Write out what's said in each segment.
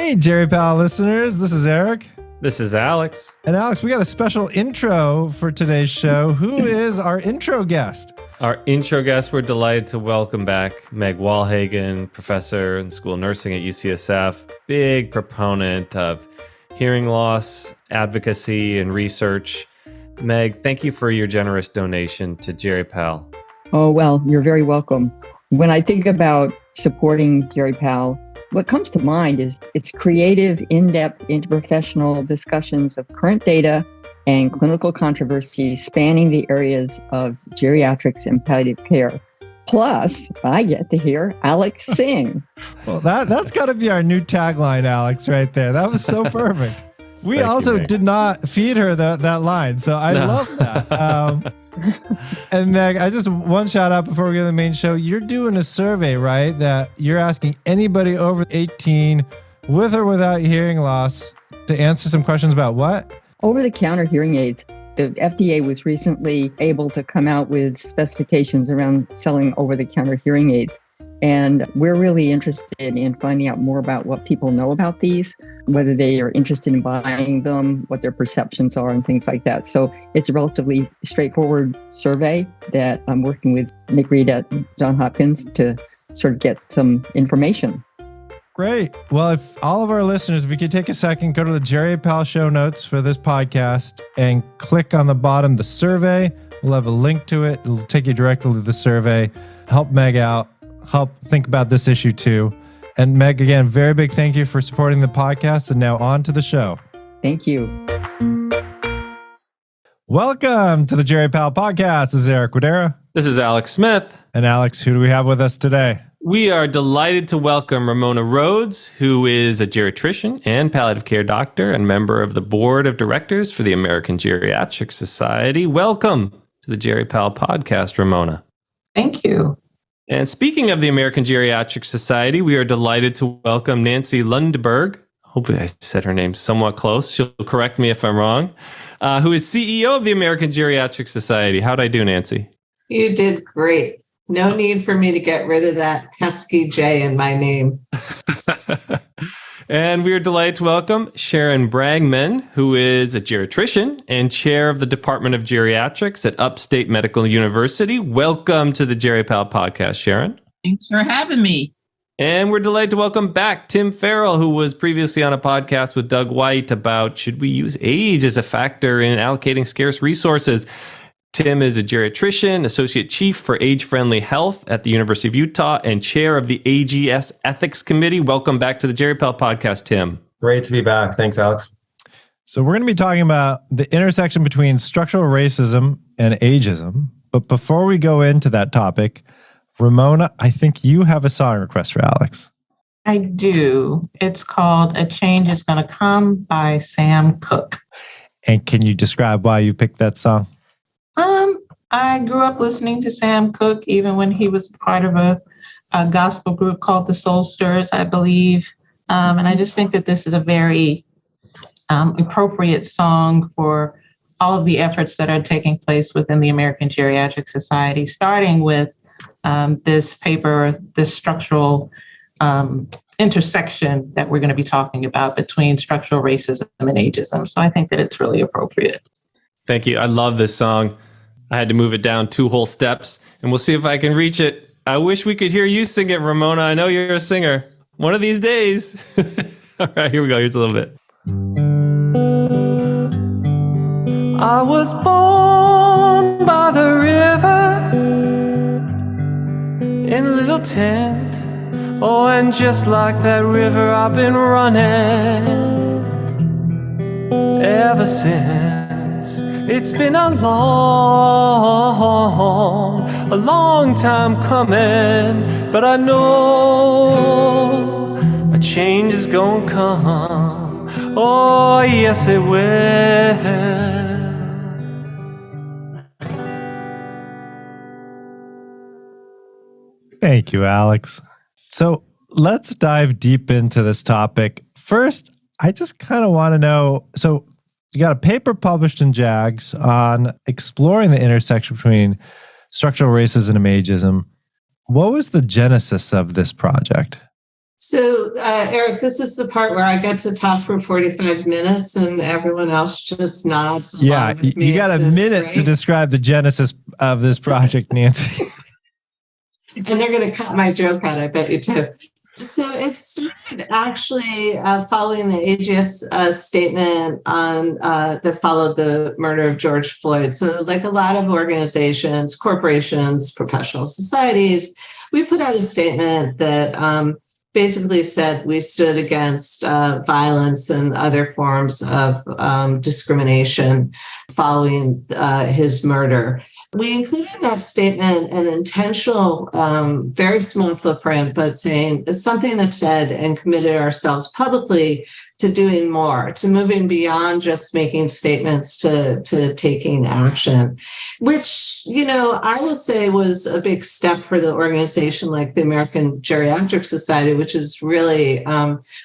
Hey, Jerry Pal listeners, this is Eric. This is Alex. And Alex, we got a special intro for today's show. Who is our intro guest? Our intro guest, we're delighted to welcome back Meg Walhagen, professor in school nursing at UCSF, big proponent of hearing loss, advocacy, and research. Meg, thank you for your generous donation to Jerry Pal. Oh, well, you're very welcome. When I think about supporting Jerry Pal, what comes to mind is its creative, in-depth, interprofessional discussions of current data and clinical controversy spanning the areas of geriatrics and palliative care. Plus, I get to hear Alex sing. Well, that's got to be our new tagline, Alex, right there. That was so perfect. We did not feed her that line, so I love that. And Meg, I just one shout out before we get to the main show. You're doing a survey, right? That you're asking anybody over 18 with or without hearing loss to answer some questions about what? Over-the-counter hearing aids. The FDA was recently able to come out with specifications around selling over-the-counter hearing aids. And we're really interested in finding out more about what people know about these, whether they are interested in buying them, what their perceptions are, and things like that. So it's a relatively straightforward survey that I'm working with Nick Reed at Johns Hopkins to sort of get some information. Great. Well, if all of our listeners, if we could take a second, go to the Jerry Pal show notes for this podcast and click on the bottom, the survey. We'll have a link to it. It'll take you directly to the survey. Help Meg out. Help think about this issue too. And Meg, again, very big thank you for supporting the podcast. And now on to the show. Thank you. Welcome to the Jerry Pal podcast. This is Eric Wadera. This is Alex Smith. And Alex, who do we have with us today? We are delighted to welcome Ramona Rhodes, who is a geriatrician and palliative care doctor and member of the board of directors for the American Geriatric Society. Welcome to the Jerry Pal podcast, Ramona. Thank you. And speaking of the American Geriatric Society, we are delighted to welcome Nancy Lunderbjerg. Hopefully I said her name somewhat close. She'll correct me if I'm wrong. Who is CEO of the American Geriatric Society. How'd I do, Nancy? You did great. No need for me to get rid of that pesky J in my name. And we are delighted to welcome Sharon Brangman, who is a geriatrician and chair of the Department of Geriatrics at Upstate Medical University. Welcome to the Jerry Pal podcast, Sharon. Thanks for having me. And we're delighted to welcome back Tim Farrell, who was previously on a podcast with Doug White about should we use age as a factor in allocating scarce resources. Tim is a geriatrician, associate chief for age-friendly health at the University of Utah, and chair of the AGS Ethics Committee. Welcome back to the Jerry Pal podcast, Tim. Great to be back. Thanks, Alex. So we're going to be talking about the intersection between structural racism and ageism. But before we go into that topic, Ramona, I think you have a song request for Alex. I do. It's called A Change Is Gonna Come by Sam Cooke. And can you describe why you picked that song? I grew up listening to Sam Cooke, even when he was part of a gospel group called the Soul Stirrers, I believe. And I just think that this is a very appropriate song for all of the efforts that are taking place within the American Geriatric Society, starting with this paper, this structural intersection that we're going to be talking about between structural racism and ageism. So I think that it's really appropriate. Thank you. I love this song. I had to move it down 2 whole steps, and we'll see if I can reach it. I wish we could hear you sing it, Ramona. I know you're a singer. One of these days. All right, here we go. Here's a little bit. I was born by the river in a little tent. Oh, and just like that river, I've been running ever since. It's been a long time coming, but I know a change is gonna come. Oh, yes, it will. Thank you, Alex. So let's dive deep into this topic. First, I just kind of want to know, so you got a paper published in JAGS on exploring the intersection between structural racism and ageism. What was the genesis of this project? So, Eric, this is the part where I get to talk for 45 minutes and everyone else just nods. Yeah, you got a minute to describe the genesis of this project, Nancy. And they're going to cut my joke out, I bet you too. So it started actually following the AGS statement on that followed the murder of George Floyd. So like a lot of organizations, corporations, professional societies, we put out a statement that basically said we stood against violence and other forms of discrimination following his murder. We included in that statement an intentional, very small footprint, but saying it's something that said and committed ourselves publicly to doing more, to moving beyond just making statements to taking action, which, I will say was a big step for the organization like the American Geriatric Society, which is really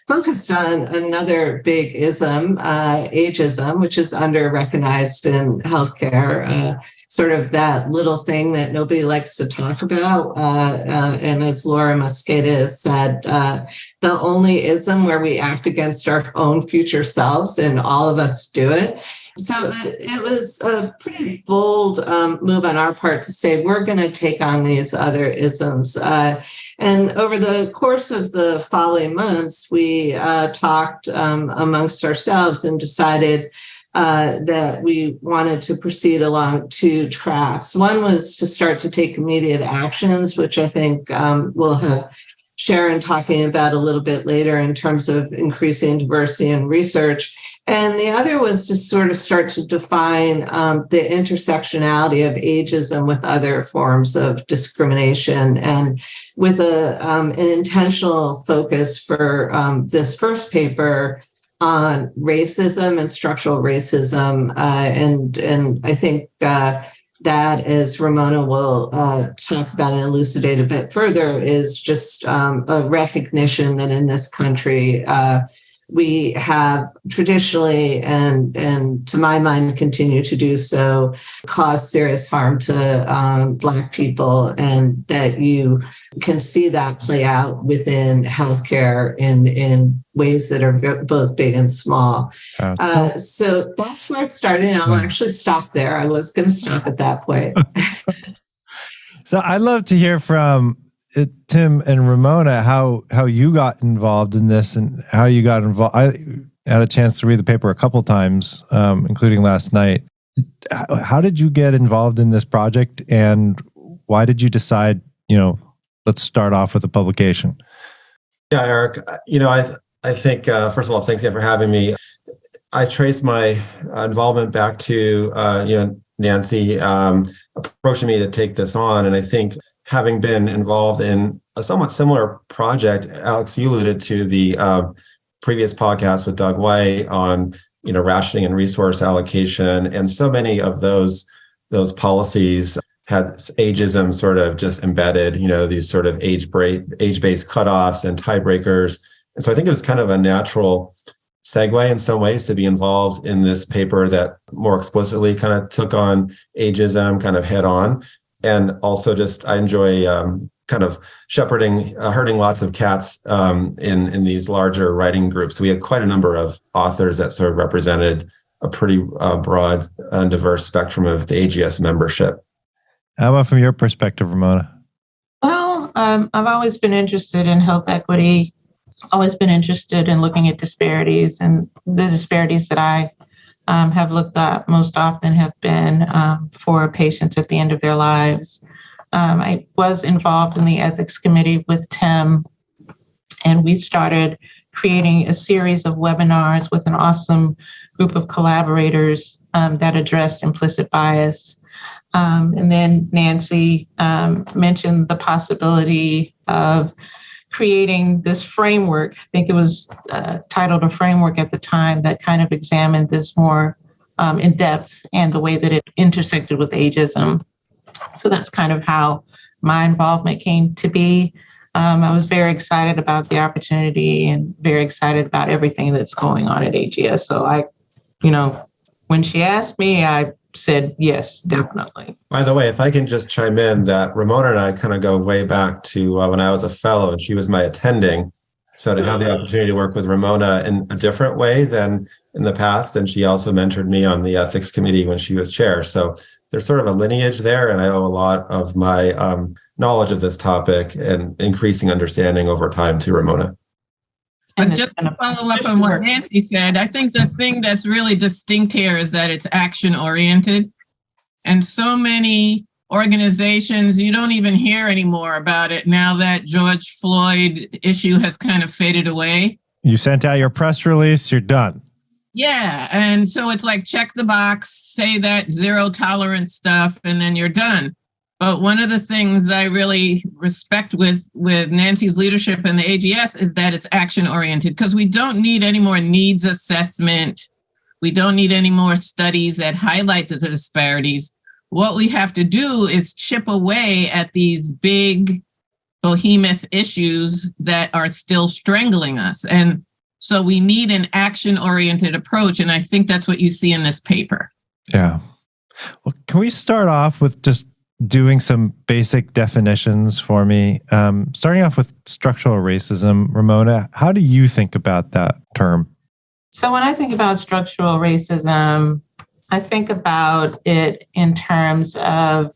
focused on another big ism, ageism, which is under-recognized in healthcare, sort of that little thing that nobody likes to talk about. And as Laura Mosqueda has said, the only ism where we act against our own future selves, and all of us do it. So it was a pretty bold move on our part to say we're going to take on these other isms. And over the course of the following months, we talked amongst ourselves and decided that we wanted to proceed along two tracks. One was to start to take immediate actions, which I think we'll have Sharon talking about a little bit later in terms of increasing diversity in research. And the other was to sort of start to define the intersectionality of ageism with other forms of discrimination, and with an intentional focus for this first paper on racism and structural racism. And I think that, as Ramona will talk about and elucidate a bit further, is just a recognition that in this country, we have traditionally, and to my mind, continue to do so, cause serious harm to Black people, and that you can see that play out within healthcare in ways that are both big and small. So that's where it started, and I'll actually stop there. I was going to stop at that point. So I'd love to hear from Tim and Ramona how you got involved in this and how you got involved. I had a chance to read the paper a couple times, including last night. How did you get involved in this project, and why did you decide, let's start off with a publication? Yeah, Eric, I think, first of all, thanks again for having me. I trace my involvement back to, Nancy approaching me to take this on. And I think having been involved in a somewhat similar project, Alex, you alluded to the previous podcast with Doug White on, rationing and resource allocation. And so many of those policies had ageism sort of just embedded, these sort of age-based cutoffs and tiebreakers. And so I think it was kind of a natural segue in some ways to be involved in this paper that more explicitly kind of took on ageism kind of head on. And also just, I enjoy kind of herding lots of cats in these larger writing groups. So we had quite a number of authors that sort of represented a pretty broad and diverse spectrum of the AGS membership. How about from your perspective, Ramona? Well, I've always been interested in health equity, always been interested in looking at disparities, and the disparities that I have looked at most often have been for patients at the end of their lives. I was involved in the ethics committee with Tim, and we started creating a series of webinars with an awesome group of collaborators that addressed implicit bias. And then Nancy mentioned the possibility of creating this framework. I think it was titled a framework at the time that kind of examined this more in depth and the way that it intersected with ageism. So that's kind of how my involvement came to be. I was very excited about the opportunity and very excited about everything that's going on at AGS. So when she asked me, I said, yes, definitely. By the way, if I can just chime in, that Ramona and I kind of go way back to when I was a fellow and she was my attending. So to have the opportunity to work with Ramona in a different way than in the past, and she also mentored me on the ethics committee when she was chair. So there's sort of a lineage there, and I owe a lot of my knowledge of this topic and increasing understanding over time to Ramona. But just to follow up on what Nancy said, I think the thing that's really distinct here is that it's action-oriented. And so many organizations, you don't even hear anymore about it now that George Floyd issue has kind of faded away. You sent out your press release, you're done. Yeah. And so it's like, check the box, say that zero tolerance stuff, and then you're done. But one of the things I really respect with Nancy's leadership in the AGS is that it's action-oriented, because we don't need any more needs assessment. We don't need any more studies that highlight the disparities. What we have to do is chip away at these big behemoth issues that are still strangling us. And so we need an action-oriented approach. And I think that's what you see in this paper. Yeah. Well, can we start off with just doing some basic definitions for me? Starting off with structural racism, Ramona, how do you think about that term? So when I think about structural racism, I think about it in terms of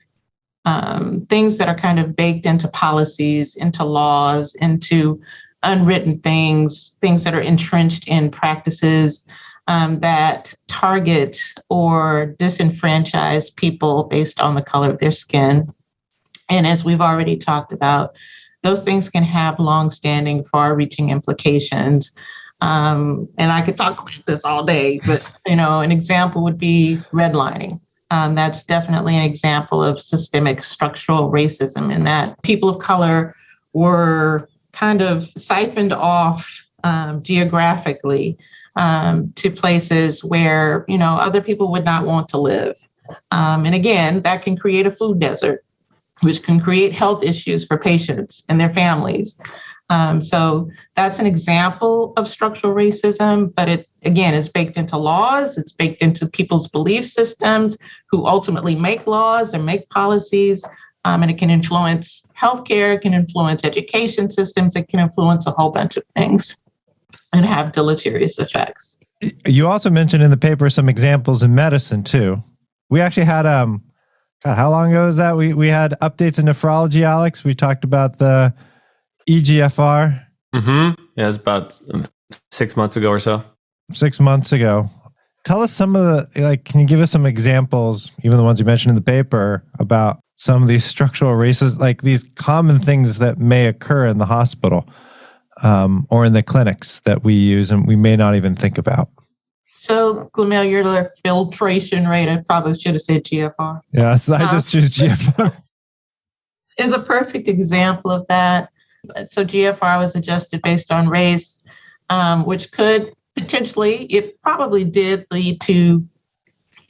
things that are kind of baked into policies, into laws, into unwritten things that are entrenched in practices that target or disenfranchise people based on the color of their skin. And as we've already talked about, those things can have long-standing, far-reaching implications. And I could talk about this all day, but an example would be redlining. That's definitely an example of systemic structural racism, in that people of color were kind of siphoned off geographically to places where, other people would not want to live. And again, that can create a food desert, which can create health issues for patients and their families. So that's an example of structural racism, but it, again, is baked into laws. It's baked into people's belief systems who ultimately make laws and make policies. And it can influence healthcare, it can influence education systems, it can influence a whole bunch of things and have deleterious effects. You also mentioned in the paper some examples in medicine too. We actually had, God, how long ago was that? We had updates in nephrology, Alex. We talked about the EGFR. Mm-hmm. Yeah, it was about 6 months ago or so. 6 months ago. Tell us some of the, can you give us some examples, even the ones you mentioned in the paper, about some of these structural races, like these common things that may occur in the hospital or in the clinics that we use and we may not even think about? So, glomerular filtration rate, I probably should have said GFR. Yeah, so I just choose GFR. Is a perfect example of that. So GFR was adjusted based on race, which could potentially, it probably did lead to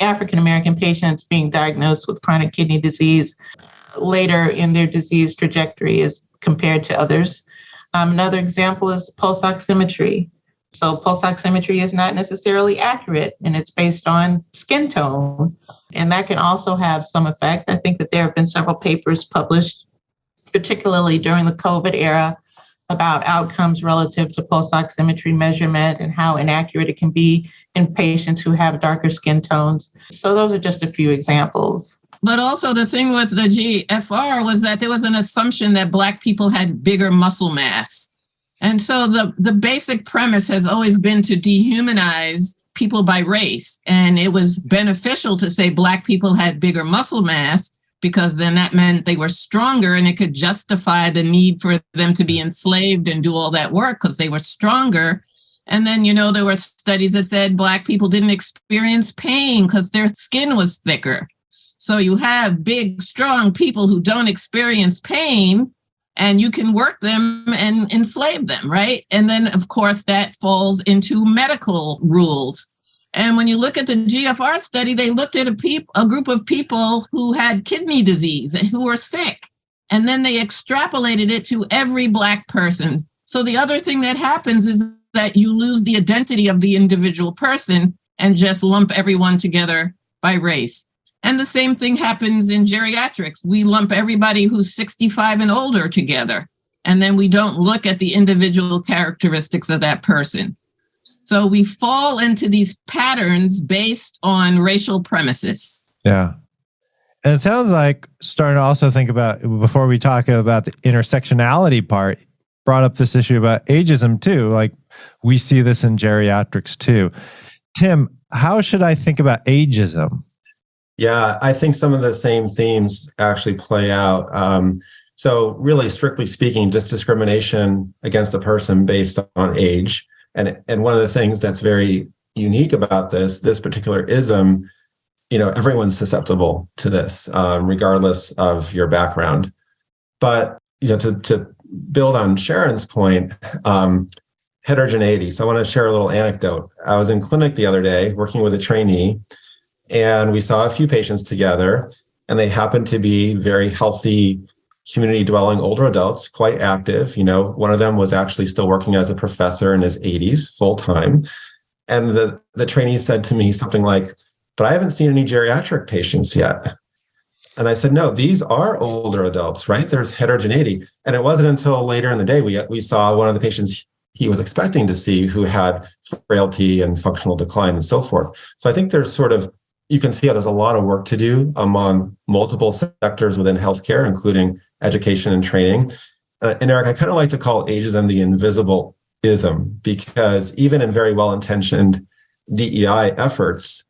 African-American patients being diagnosed with chronic kidney disease later in their disease trajectory as compared to others. Another example is pulse oximetry. So pulse oximetry is not necessarily accurate, and it's based on skin tone. And that can also have some effect. I think that there have been several papers published, particularly during the COVID era, about outcomes relative to pulse oximetry measurement and how inaccurate it can be in patients who have darker skin tones. So those are just a few examples. But also the thing with the GFR was that there was an assumption that Black people had bigger muscle mass. And so the basic premise has always been to dehumanize people by race. And it was beneficial to say Black people had bigger muscle mass, because then that meant they were stronger and it could justify the need for them to be enslaved and do all that work because they were stronger. And then, there were studies that said Black people didn't experience pain because their skin was thicker. So you have big, strong people who don't experience pain, and you can work them and enslave them, right? And then, of course, that falls into medical rules. And when you look at the GFR study, they looked at a group of people who had kidney disease and who were sick. And then they extrapolated it to every Black person. So the other thing that happens is that you lose the identity of the individual person and just lump everyone together by race. And the same thing happens in geriatrics. We lump everybody who's 65 and older together. and then we don't look at the individual characteristics of that person. So we fall into these patterns based on racial premises. Yeah. And it sounds like starting to also think about, before we talk about the intersectionality part, brought up this issue about ageism too. Like we see this in geriatrics too. Tim, how should I think about ageism? Yeah, I think some of the same themes actually play out. So really, strictly speaking, just discrimination against a person based on age. And one of the things that's very unique about this particular ism, everyone's susceptible to this, regardless of your background. But, to build on Sharon's point, heterogeneity. So I want to share a little anecdote. I was in clinic the other day working with a trainee, and we saw a few patients together, and they happened to be very healthy, community dwelling older adults, quite active. One of them was actually still working as a professor in his 80s, full time. And the trainee said to me something like, "But I haven't seen any geriatric patients yet." And I said, "No, these are older adults, right? There's heterogeneity." And it wasn't until later in the day we saw one of the patients he was expecting to see who had frailty and functional decline and so forth. So I think there's you can see how there's a lot of work to do among multiple sectors within healthcare, including education and training. And Eric, I kind of like to call ageism the invisible ism, because even in very well-intentioned DEI efforts,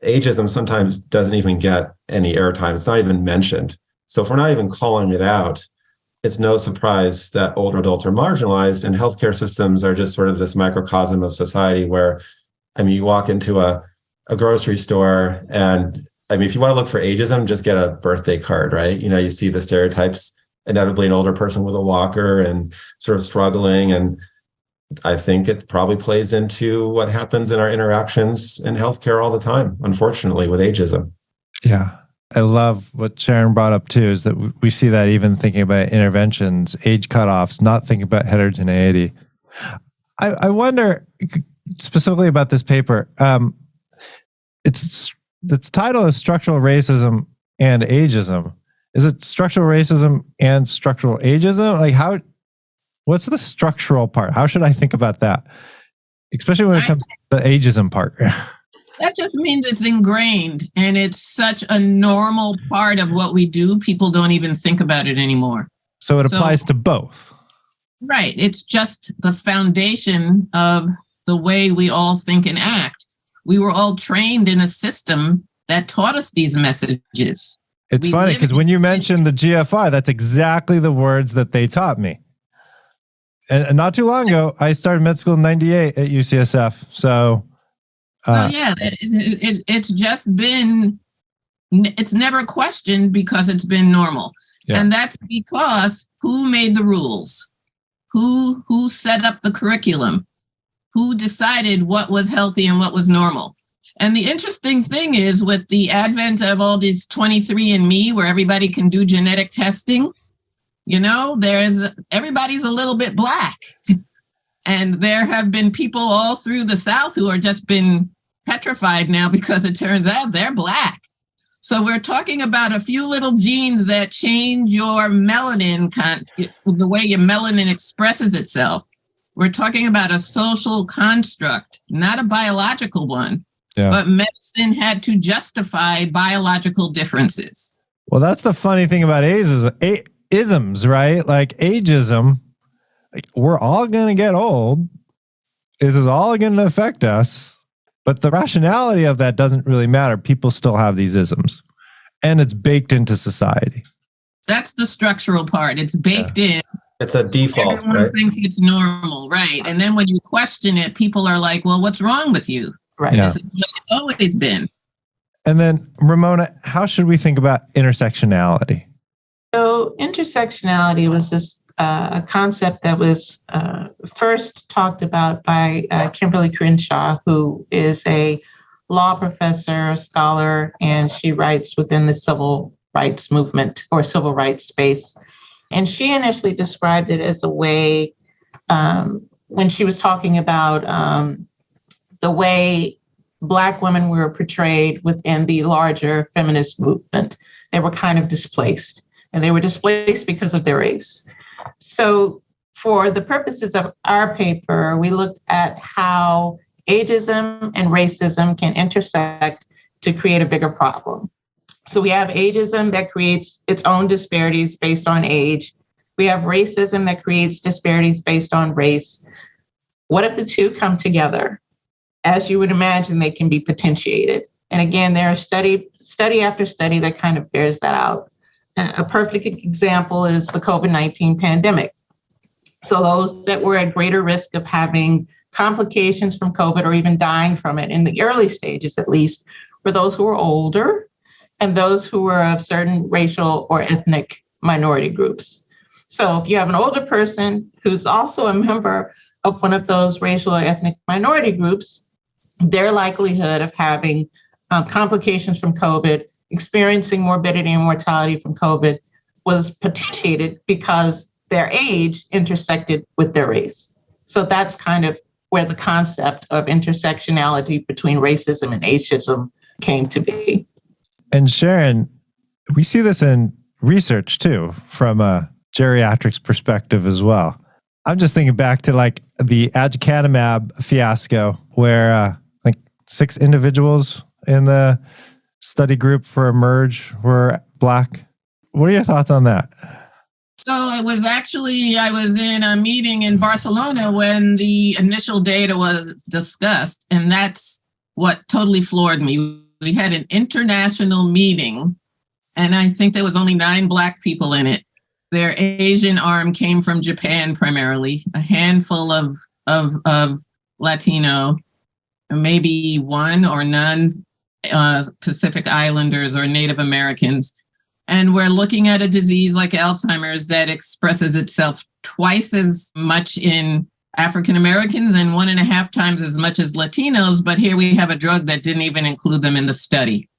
ageism sometimes doesn't even get any airtime. It's not even mentioned. So if we're not even calling it out, it's no surprise that older adults are marginalized, and healthcare systems are just sort of this microcosm of society where, you walk into a grocery store and, if you want to look for ageism, just get a birthday card, right? You see the stereotypes, inevitably an older person with a walker and sort of struggling. And I think it probably plays into what happens in our interactions in healthcare all the time, unfortunately, with ageism. Yeah. I love what Sharon brought up too, is that we see that even thinking about interventions, age cutoffs, not thinking about heterogeneity. I wonder specifically about this paper. Its title is Structural Racism and Ageism. Is it structural racism and structural ageism? Like what's the structural part? How should I think about that? Especially when it comes to the ageism part. That just means it's ingrained and it's such a normal part of what we do. People don't even think about it anymore. So it applies to both. Right. It's just the foundation of the way we all think and act. We were all trained in a system that taught us these messages. It's funny because when you mentioned the GFR, that's exactly the words that they taught me. And not too long ago, I started med school in 98 at UCSF. So it's just been, it's never questioned because it's been normal. Yeah. And that's because who made the rules? Who set up the curriculum? Who decided what was healthy and what was normal? And the interesting thing is, with the advent of all these 23andMe, where everybody can do genetic testing, everybody's a little bit Black. And there have been people all through the South who are just been petrified now because it turns out they're Black. So we're talking about a few little genes that change your melanin, the way your melanin expresses itself. We're talking about a social construct, not a biological one. Yeah. But medicine had to justify biological differences. Well, that's the funny thing about isms, right? Like ageism, we're all going to get old. This is all going to affect us. But the rationality of that doesn't really matter. People still have these isms. And it's baked into society. That's the structural part. It's baked in. It's a default, Everyone right? thinks it's normal, right? And then when you question it, people are like, well, what's wrong with you? Right. Yeah. This is what it's always been. And then, Ramona, how should we think about intersectionality? So intersectionality was this a concept that was first talked about by Kimberly Crenshaw, who is a law professor, scholar, and she writes within the civil rights movement or civil rights space. And she initially described it as a way, when she was talking about the way Black women were portrayed within the larger feminist movement. They were kind of displaced, and they were displaced because of their race. So for the purposes of our paper, we looked at how ageism and racism can intersect to create a bigger problem. So we have ageism that creates its own disparities based on age. We have racism that creates disparities based on race. What if the two come together? As you would imagine, they can be potentiated. And again, there are study after study that kind of bears that out. A perfect example is the COVID-19 pandemic. So those that were at greater risk of having complications from COVID or even dying from it in the early stages, at least, were those who were older and those who were of certain racial or ethnic minority groups. So if you have an older person who's also a member of one of those racial or ethnic minority groups, their likelihood of having complications from COVID, experiencing morbidity and mortality from COVID was potentiated because their age intersected with their race. So that's kind of where the concept of intersectionality between racism and ageism came to be. And Sharon, we see this in research too, from a geriatrics perspective as well. I'm just thinking back to like the aducanumab fiasco where 6 individuals in the study group for eMERGE were Black. What are your thoughts on that? So it was actually, I was in a meeting in Barcelona when the initial data was discussed, and that's what totally floored me. We had an international meeting, and I think there was only 9 Black people in it. Their Asian arm came from Japan primarily, a handful of Latino, maybe one or none Pacific Islanders or Native Americans. And we're looking at a disease like Alzheimer's that expresses itself twice as much in African Americans and 1.5 times as much as Latinos. But here we have a drug that didn't even include them in the study.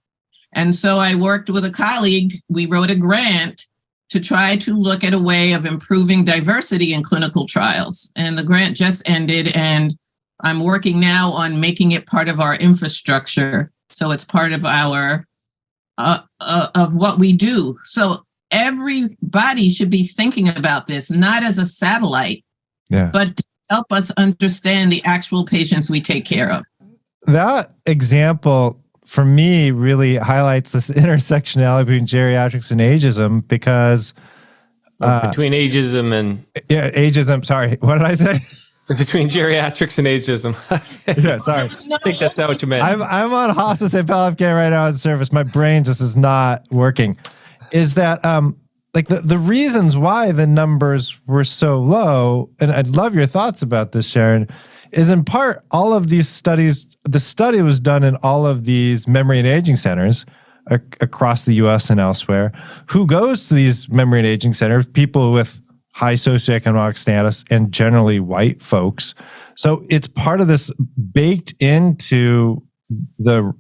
And so I worked with a colleague. We wrote a grant to try to look at a way of improving diversity in clinical trials. And the grant just ended, and I'm working now on making it part of our infrastructure. So it's part of our of what we do. So everybody should be thinking about this, not as a satellite, but to help us understand the actual patients we take care of. That example, for me, really highlights this intersectionality between geriatrics and ageism because... between ageism and... Yeah, ageism. Sorry. What did I say? Between geriatrics and ageism. Yeah, sorry. I think that's not what you meant. I'm on hospice and palliative right now in service. My brain just is not working. Is that like the reasons why the numbers were so low, and I'd love your thoughts about this, Sharon, is in part all of these studies, the study was done in all of these memory and aging centers across the US and elsewhere. Who goes to these memory and aging centers? People with high socioeconomic status and generally white folks. So it's part of this baked into the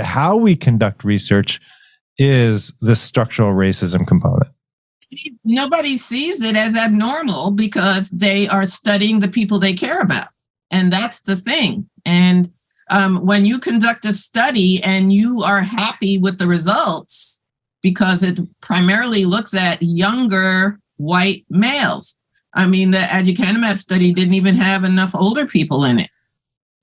how we conduct research is the structural racism component. Nobody sees it as abnormal because they are studying the people they care about. And that's the thing. And when you conduct a study and you are happy with the results, because it primarily looks at younger white males. I mean, the aducanumab study didn't even have enough older people in it.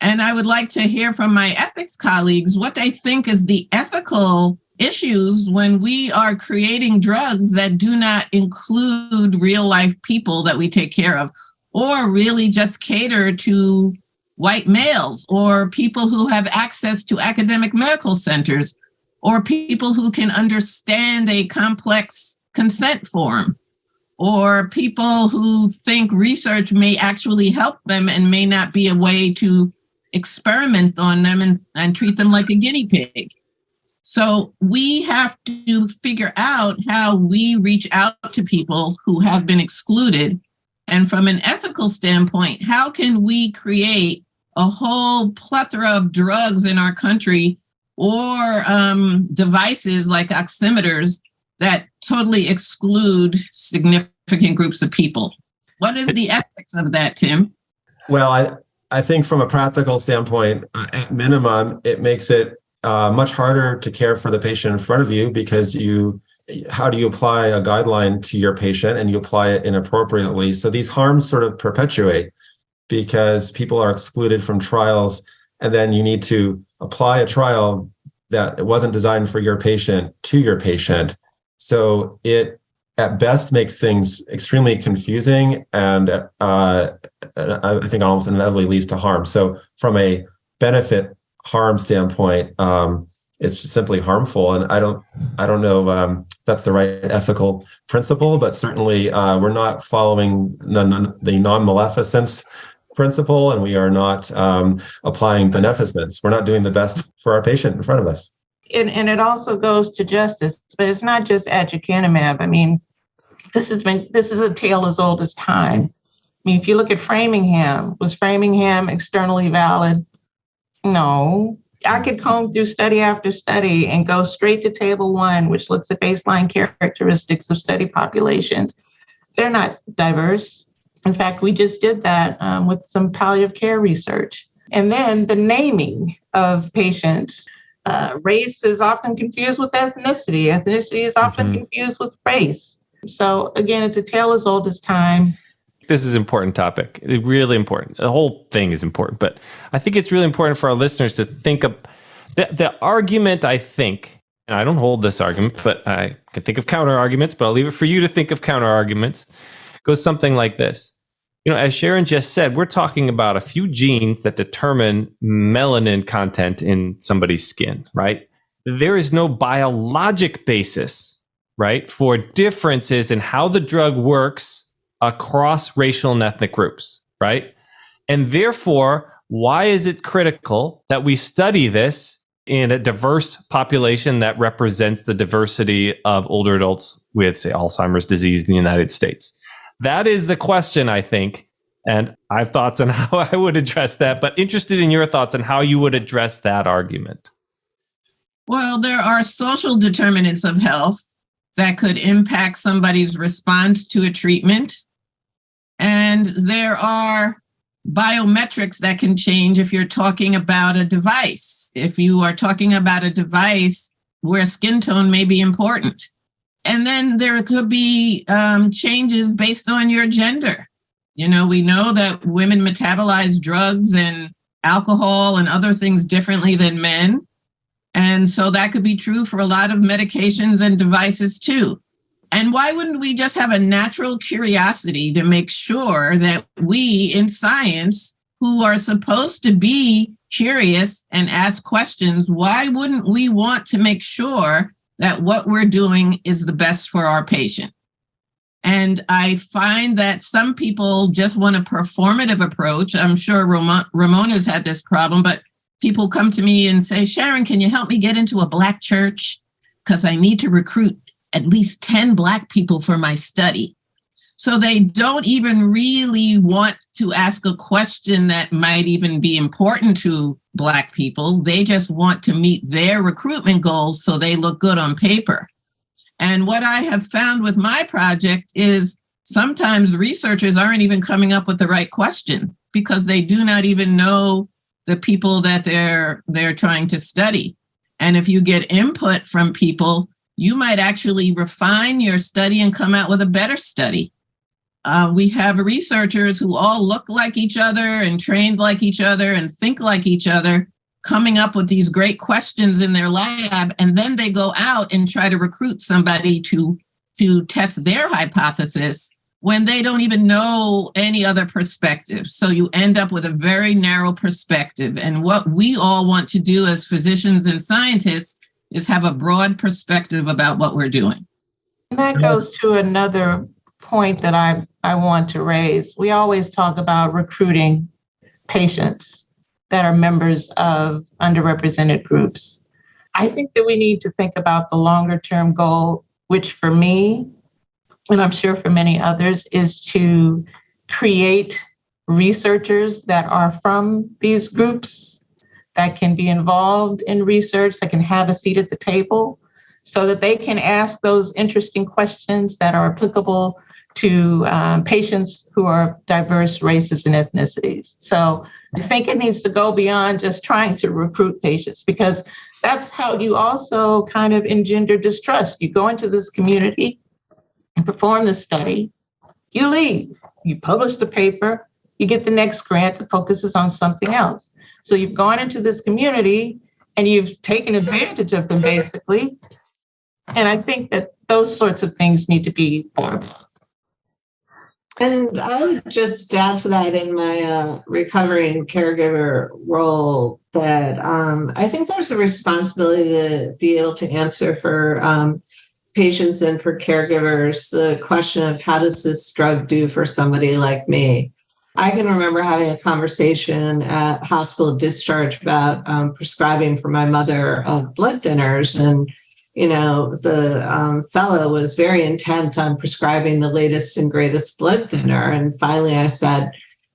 And I would like to hear from my ethics colleagues what they think is the ethical issues when we are creating drugs that do not include real life people that we take care of, or really just cater to white males or people who have access to academic medical centers or people who can understand a complex consent form, or people who think research may actually help them and may not be a way to experiment on them and treat them like a guinea pig. So we have to figure out how we reach out to people who have been excluded. And from an ethical standpoint, how can we create a whole plethora of drugs in our country or devices like oximeters that totally exclude significant groups of people? What is the ethics of that, Tim? Well, I think from a practical standpoint, at minimum, it makes it much harder to care for the patient in front of you because you how do you apply a guideline to your patient, and you apply it inappropriately. So these harms sort of perpetuate because people are excluded from trials, and then you need to apply a trial that it wasn't designed for your patient to your patient. So it at best makes things extremely confusing, and I think almost inevitably leads to harm. So from a benefit harm standpoint, it's simply harmful. And I don't know that's the right ethical principle, but certainly we're not following the non-maleficence principle, and we are not applying beneficence. We're not doing the best for our patient in front of us. And it also goes to justice, but it's not just aducanumab. I mean, this is a tale as old as time. I mean, if you look at Framingham, was Framingham externally valid? No. I could comb through study after study and go straight to table 1, which looks at baseline characteristics of study populations. They're not diverse. In fact, we just did that with some palliative care research. And then the naming of patients. Race is often confused with ethnicity. Ethnicity is often confused with race. So again, it's a tale as old as time. This is an important topic, really important. The whole thing is important, but I think it's really important for our listeners to think of the argument, I think, and I don't hold this argument, but I can think of counter arguments, but I'll leave it for you to think of counter arguments, goes something like this. You know, as Sharon just said, we're talking about a few genes that determine melanin content in somebody's skin, right? There is no biologic basis, right, for differences in how the drug works across racial and ethnic groups, right? And therefore, why is it critical that we study this in a diverse population that represents the diversity of older adults with, say, Alzheimer's disease in the United States? That is the question, I think, and I have thoughts on how I would address that, but interested in your thoughts on how you would address that argument. Well, there are social determinants of health that could impact somebody's response to a treatment. And there are biometrics that can change if you're talking about a device. If you are talking about a device where skin tone may be important. And then there could be changes based on your gender. You know, we know that women metabolize drugs and alcohol and other things differently than men. And so that could be true for a lot of medications and devices too. And why wouldn't we just have a natural curiosity to make sure that we in science, who are supposed to be curious and ask questions, why wouldn't we want to make sure that what we're doing is the best for our patient? And I find that some people just want a performative approach. I'm sure Ramona's had this problem, but people come to me and say, Sharon, can you help me get into a Black church? Because I need to recruit at least 10 Black people for my study. So they don't even really want to ask a question that might even be important to Black people. They just want to meet their recruitment goals so they look good on paper. And what I have found with my project is sometimes researchers aren't even coming up with the right question because they do not even know the people that they're trying to study. And if you get input from people, you might actually refine your study and come out with a better study. We have researchers who all look like each other and trained like each other and think like each other, coming up with these great questions in their lab, and then they go out and try to recruit somebody to test their hypothesis when they don't even know any other perspective. So you end up with a very narrow perspective. And what we all want to do as physicians and scientists is have a broad perspective about what we're doing. And that goes to another point that I want to raise. We always talk about recruiting patients that are members of underrepresented groups. I think that we need to think about the longer term goal, which for me, and I'm sure for many others, is to create researchers that are from these groups, that can be involved in research, that can have a seat at the table, so that they can ask those interesting questions that are applicable to patients who are diverse races and ethnicities. So I think it needs to go beyond just trying to recruit patients, because that's how you also kind of engender distrust. You go into this community and perform the study, you leave, you publish the paper, you get the next grant that focuses on something else. So you've gone into this community and you've taken advantage of them, basically. And I think that those sorts of things need to be thought about. And I would just add to that in my recovering caregiver role that I think there's a responsibility to be able to answer for patients and for caregivers the question of how does this drug do for somebody like me? I can remember having a conversation at hospital discharge about prescribing for my mother of blood thinners. And, you know, the fellow was very intent on prescribing the latest and greatest blood thinner. And finally I said,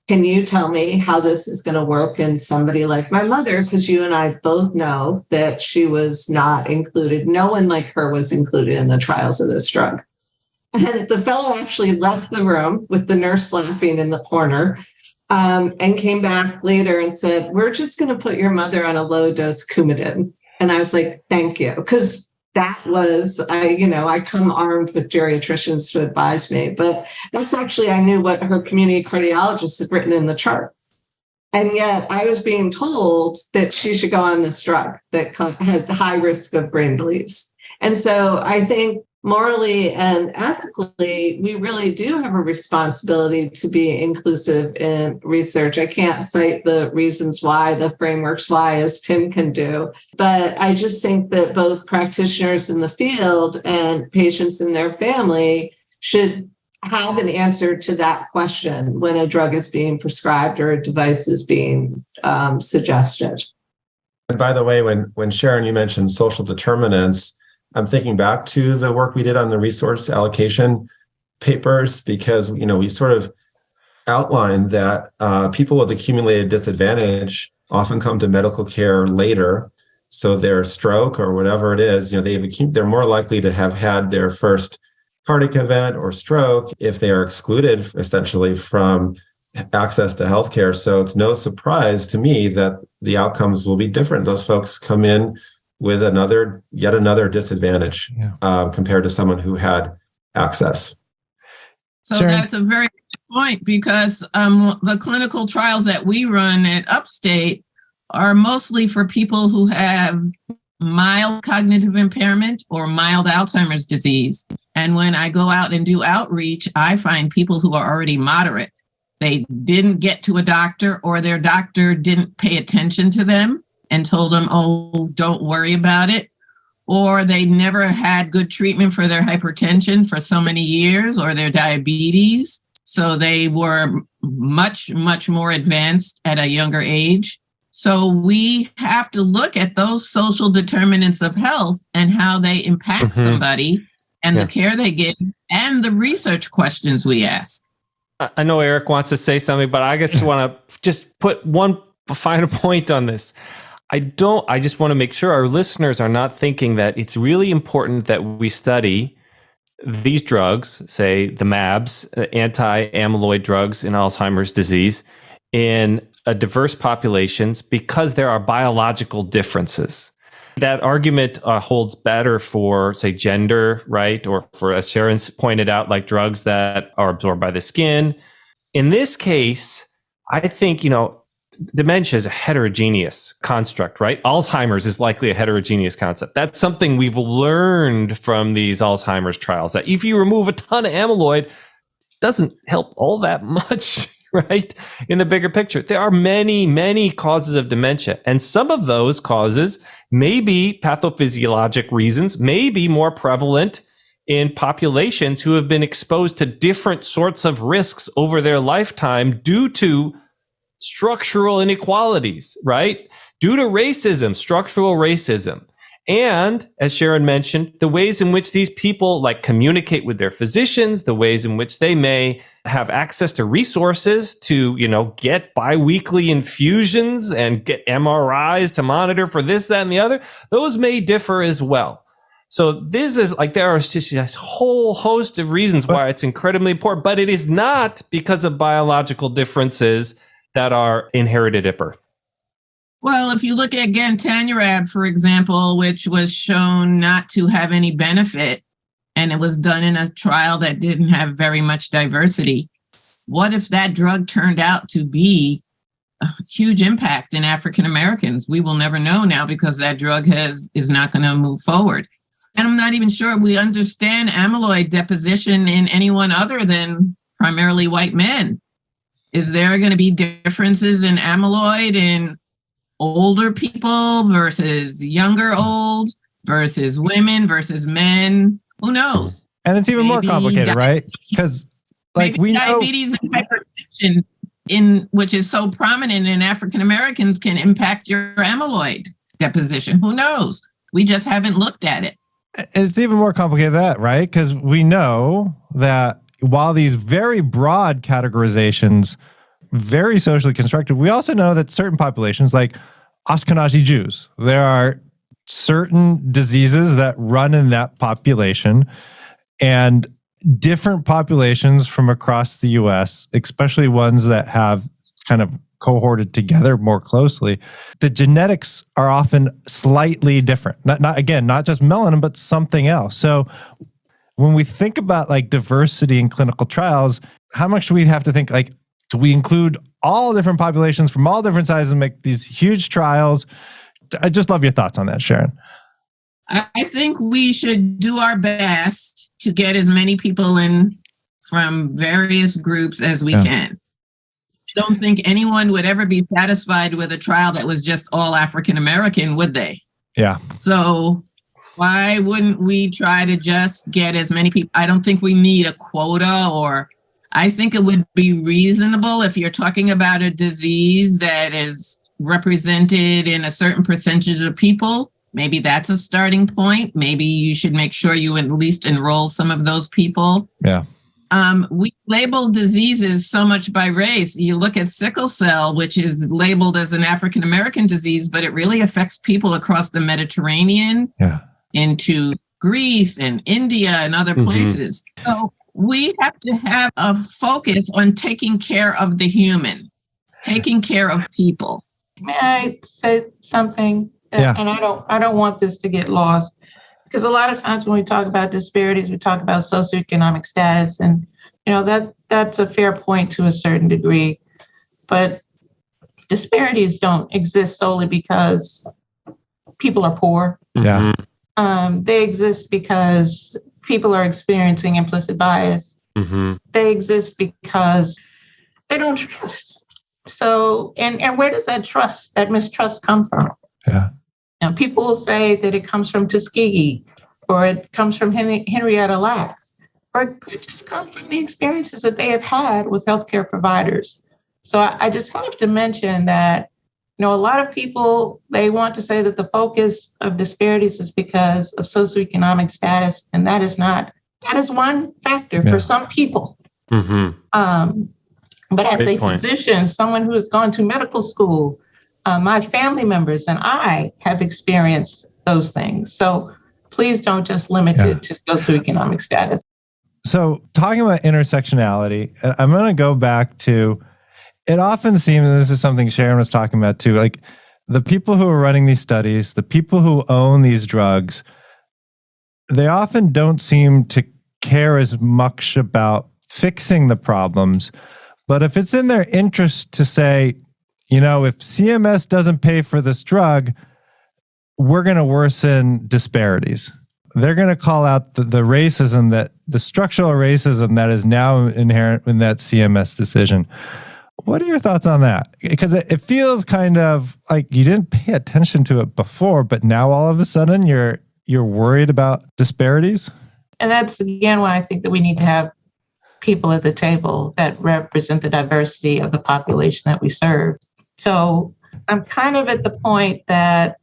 can you tell me how this is going to work in somebody like my mother? Because you and I both know that she was not included. No one like her was included in the trials of this drug. And the fellow actually left the room with the nurse laughing in the corner and came back later and said, we're just going to put your mother on a low dose Coumadin. And I was like, thank you. Because that was, I come armed with geriatricians to advise me, but that's actually, I knew what her community cardiologist had written in the chart. And yet I was being told that she should go on this drug that had high risk of brain bleeds. And so I think morally and ethically, we really do have a responsibility to be inclusive in research. I can't cite the reasons why, the frameworks why, as Tim can do, but I just think that both practitioners in the field and patients and their family should have an answer to that question when a drug is being prescribed or a device is being suggested. And by the way, when Sharon, you mentioned social determinants, I'm thinking back to the work we did on the resource allocation papers, because, we sort of outlined that people with accumulated disadvantage often come to medical care later. So their stroke or whatever it is, they're more likely to have had their first cardiac event or stroke if they are excluded essentially from access to healthcare. So it's no surprise to me that the outcomes will be different. Those folks come in with yet another disadvantage compared to someone who had access. So Sharon? That's a very good point, because the clinical trials that we run at Upstate are mostly for people who have mild cognitive impairment or mild Alzheimer's disease. And when I go out and do outreach, I find people who are already moderate. They didn't get to a doctor, or their doctor didn't pay attention to them and told them, oh, don't worry about it. Or they never had good treatment for their hypertension for so many years, or their diabetes. So they were much, much more advanced at a younger age. So we have to look at those social determinants of health and how they impact somebody and the care they get and the research questions we ask. I know Eric wants to say something, but I just want to just put one final point on this. I just want to make sure our listeners are not thinking that it's really important that we study these drugs, say the MABs, anti-amyloid drugs in Alzheimer's disease, in a diverse populations because there are biological differences. That argument holds better for, say, gender, right? Or for, as Sharon's pointed out, like drugs that are absorbed by the skin. In this case, I think, dementia is a heterogeneous construct, right? Alzheimer's is likely a heterogeneous concept. That's something we've learned from these Alzheimer's trials, that if you remove a ton of amyloid, it doesn't help all that much, right? In the bigger picture, there are many, many causes of dementia. And some of those causes may be pathophysiologic reasons, may be more prevalent in populations who have been exposed to different sorts of risks over their lifetime due to structural inequalities, right? Due to racism, structural racism. And as Sharon mentioned, the ways in which these people communicate with their physicians, the ways in which they may have access to resources to, get biweekly infusions and get MRIs to monitor for this, that, and the other, those may differ as well. So this is like, there are just a whole host of reasons why it's incredibly important, but it is not because of biological differences that are inherited at birth. Well, if you look at gantenerumab, for example, which was shown not to have any benefit, and it was done in a trial that didn't have very much diversity, what if that drug turned out to be a huge impact in African Americans? We will never know now because that drug is not going to move forward. And I'm not even sure we understand amyloid deposition in anyone other than primarily white men. Is there going to be differences in amyloid in older people versus younger old versus women versus men? Who knows? And it's even more complicated, right? Because like we know diabetes and hypertension, which is so prominent in African Americans, can impact your amyloid deposition. Who knows? We just haven't looked at it. It's even more complicated than that, right? Because we know that while these very broad categorizations, very socially constructed, we also know that certain populations, like Ashkenazi Jews, there are certain diseases that run in that population, and different populations from across the US, especially ones that have kind of cohorted together more closely, the genetics are often slightly different. Not just melanin, but something else. So when we think about like diversity in clinical trials, how much do we have to think, like, do we include all different populations from all different sizes and make these huge trials? I just love your thoughts on that, Sharon. I think we should do our best to get as many people in from various groups as we can. I don't think anyone would ever be satisfied with a trial that was just all African American, would they? Yeah. So why wouldn't we try to just get as many people? I don't think we need a quota, or I think it would be reasonable if you're talking about a disease that is represented in a certain percentage of people. Maybe that's a starting point. Maybe you should make sure you at least enroll some of those people. Yeah. We label diseases so much by race. You look at sickle cell, which is labeled as an African-American disease, but it really affects people across the Mediterranean, into Greece and India and other places. So we have to have a focus on taking care of the human, taking care of people. May I say something? And I don't want this to get lost, because a lot of times when we talk about disparities, we talk about socioeconomic status, and that's a fair point to a certain degree. But disparities don't exist solely because people are poor. Yeah. They exist because people are experiencing implicit bias. They exist because they don't trust. So, and where does that mistrust come from? Yeah. And people will say that it comes from Tuskegee, or it comes from Henrietta Lacks, or it could just come from the experiences that they have had with healthcare providers. So I just have to mention that, a lot of people, they want to say that the focus of disparities is because of socioeconomic status, and that is one factor for some people. But as a physician, someone who has gone to medical school, my family members and I have experienced those things. So please don't just limit it to socioeconomic status. So talking about intersectionality, I'm going to go back to, it often seems, and this is something Sharon was talking about too, like the people who are running these studies, the people who own these drugs, they often don't seem to care as much about fixing the problems. But if it's in their interest to say, if CMS doesn't pay for this drug, we're going to worsen disparities. They're going to call out the racism, the structural racism that is now inherent in that CMS decision. What are your thoughts on that? Because it feels kind of like you didn't pay attention to it before, but now all of a sudden you're worried about disparities. And that's, again, why I think that we need to have people at the table that represent the diversity of the population that we serve. So I'm kind of at the point that,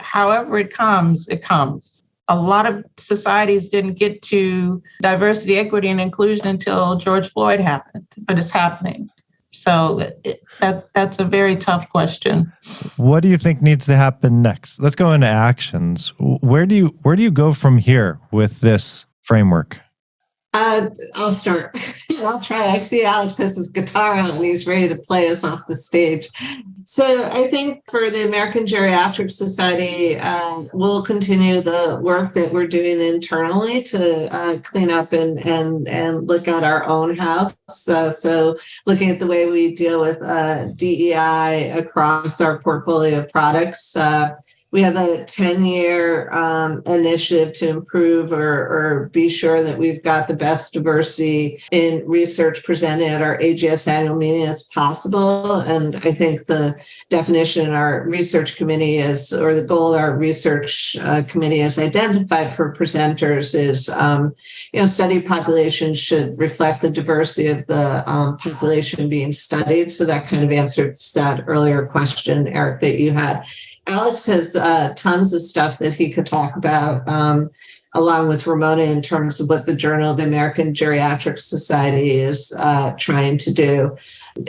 however it comes, it comes. A lot of societies didn't get to diversity, equity, and inclusion until George Floyd happened, but it's happening. So that's a very tough question. What do you think needs to happen next? Let's go into actions. Where do you go from here with this framework? I'll start. I'll try. I see Alex has his guitar out and he's ready to play us off the stage. So I think for the American Geriatric Society, we'll continue the work that we're doing internally to clean up and look at our own house. So looking at the way we deal with DEI across our portfolio of products. We have a 10-year initiative to improve or be sure that we've got the best diversity in research presented at our AGS annual meeting as possible. And I think the definition in our research committee is, or the goal our research committee has identified for presenters is, study populations should reflect the diversity of the population being studied. So that kind of answers that earlier question, Eric, that you had. Alex has tons of stuff that he could talk about, along with Ramona, in terms of what the Journal of the American Geriatric Society is trying to do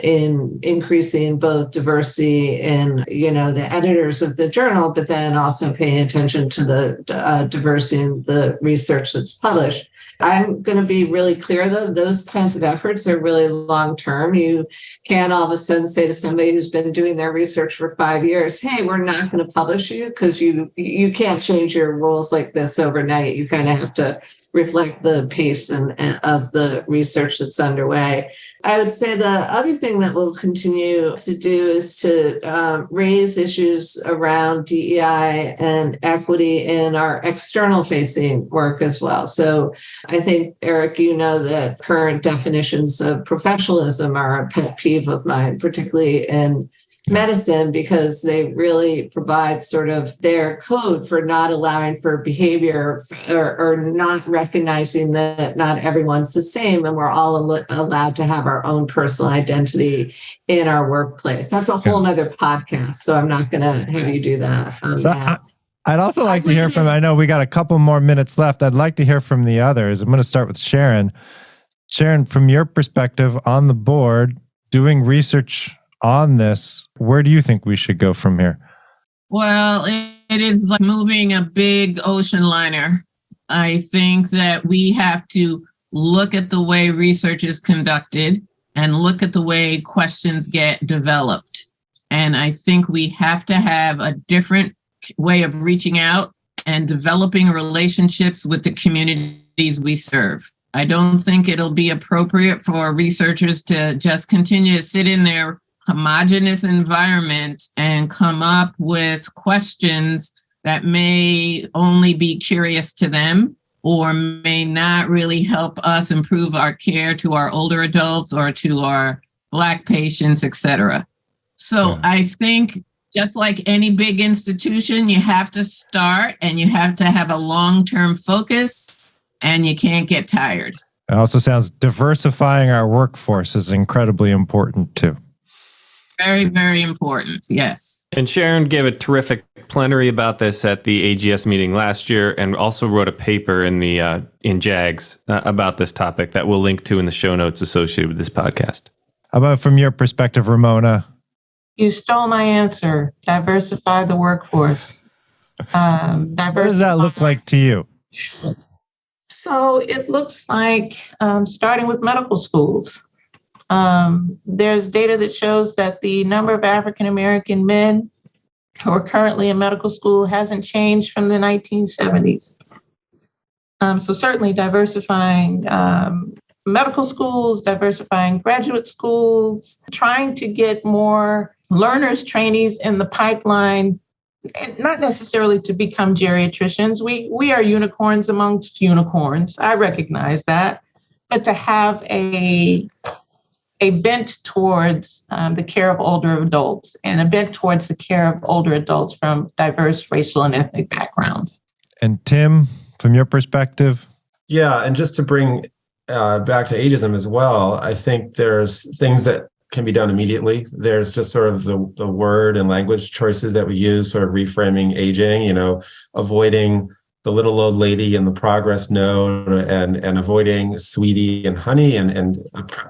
in increasing both diversity in, the editors of the journal, but then also paying attention to the diversity in the research that's published. I'm going to be really clear, though, those kinds of efforts are really long-term. You can't all of a sudden say to somebody who's been doing their research for 5 years, hey, we're not going to publish you, because you can't change your rules like this overnight. You kind of have to reflect the pace of the research that's underway. I would say the other thing that we'll continue to do is to raise issues around DEI and equity in our external facing work as well. So I think, Eric, that current definitions of professionalism are a pet peeve of mine, particularly in medicine, because they really provide sort of their code for not allowing for behavior or not recognizing that not everyone's the same and we're all allowed to have our own personal identity in our workplace. That's a whole nother podcast, so I'm not going to have you do that. I'd also like to hear from, I know we got a couple more minutes left. I'd like to hear from the others. I'm going to start with Sharon. Sharon, from your perspective on the board, doing research on this, where do you think we should go from here? Well, it is like moving a big ocean liner. I think that we have to look at the way research is conducted and look at the way questions get developed. And I think we have to have a different way of reaching out and developing relationships with the communities we serve. I don't think it'll be appropriate for researchers to just continue to sit in their homogeneous environment and come up with questions that may only be curious to them or may not really help us improve our care to our older adults or to our Black patients, et cetera. So I think just like any big institution, you have to start and you have to have a long-term focus and you can't get tired. It also sounds diversifying our workforce is incredibly important too. Very, very important. Yes. And Sharon gave a terrific plenary about this at the AGS meeting last year, and also wrote a paper in the in JAGS about this topic that we'll link to in the show notes associated with this podcast. How about from your perspective, Ramona? You stole my answer. Diversify the workforce. What does that look like to you? So it looks like starting with medical schools. There's data that shows that the number of African-American men who are currently in medical school hasn't changed from the 1970s. So certainly diversifying medical schools, diversifying graduate schools, trying to get more learners, trainees in the pipeline, and not necessarily to become geriatricians. We are unicorns amongst unicorns. I recognize that. But to have a bent towards the care of older adults and a bent towards the care of older adults from diverse racial and ethnic backgrounds. And Tim, from your perspective? Yeah, and just to bring back to ageism as well, I think there's things that can be done immediately. There's just sort of the word and language choices that we use, sort of reframing aging, avoiding the little old lady in the progress note and avoiding sweetie and honey and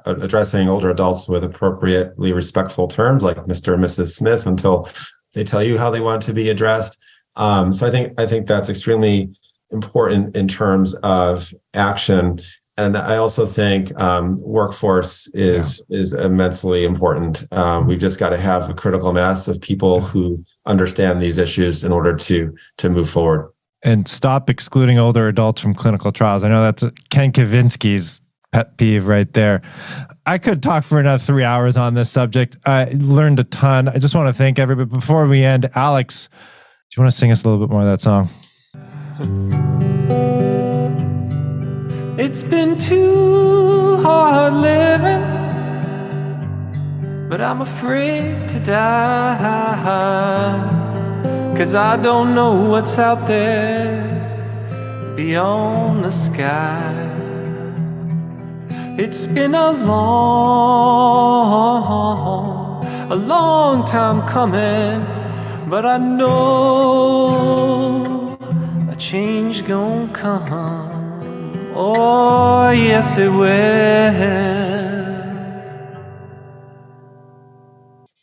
addressing older adults with appropriately respectful terms like Mr. and Mrs. Smith until they tell you how they want to be addressed. So I think that's extremely important in terms of action. And I also think workforce is immensely important. We've just got to have a critical mass of people who understand these issues in order to move forward. And stop excluding older adults from clinical trials. I know that's Ken Kavinsky's pet peeve right there. I could talk for another 3 hours on this subject. I learned a ton. I just want to thank everybody. Before we end, Alex, do you want to sing us a little bit more of that song? It's been too hard living, but I'm afraid to die. 'Cause I don't know what's out there beyond the sky. It's been a long time coming, but I know a change gon' come. Oh, yes it will.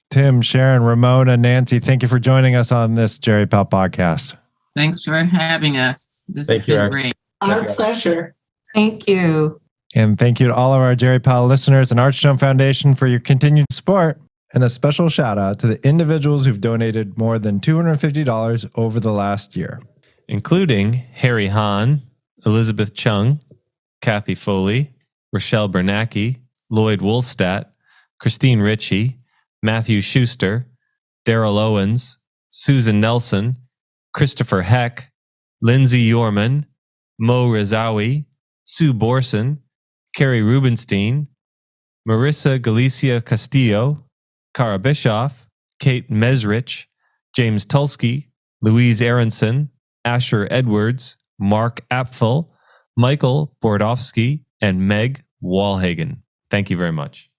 Tim, Sharon, Ramona, Nancy, thank you for joining us on this Jerry Pal podcast. Thanks for having us. This has been great. Our pleasure. Thank you. And thank you to all of our Jerry Powell listeners and Archstone Foundation for your continued support. And a special shout out to the individuals who've donated more than $250 over the last year, including Harry Hahn, Elizabeth Chung, Kathy Foley, Rochelle Bernacki, Lloyd Woolstat, Christine Ritchie, Matthew Schuster, Daryl Owens, Susan Nelson, Christopher Heck, Lindsay Yorman, Mo Rezawi, Sue Borson, Carrie Rubenstein, Marissa Galicia Castillo, Cara Bischoff, Kate Mesrich, James Tulski, Louise Aronson, Asher Edwards, Mark Apfel, Michael Bordowski, and Meg Walhagen. Thank you very much.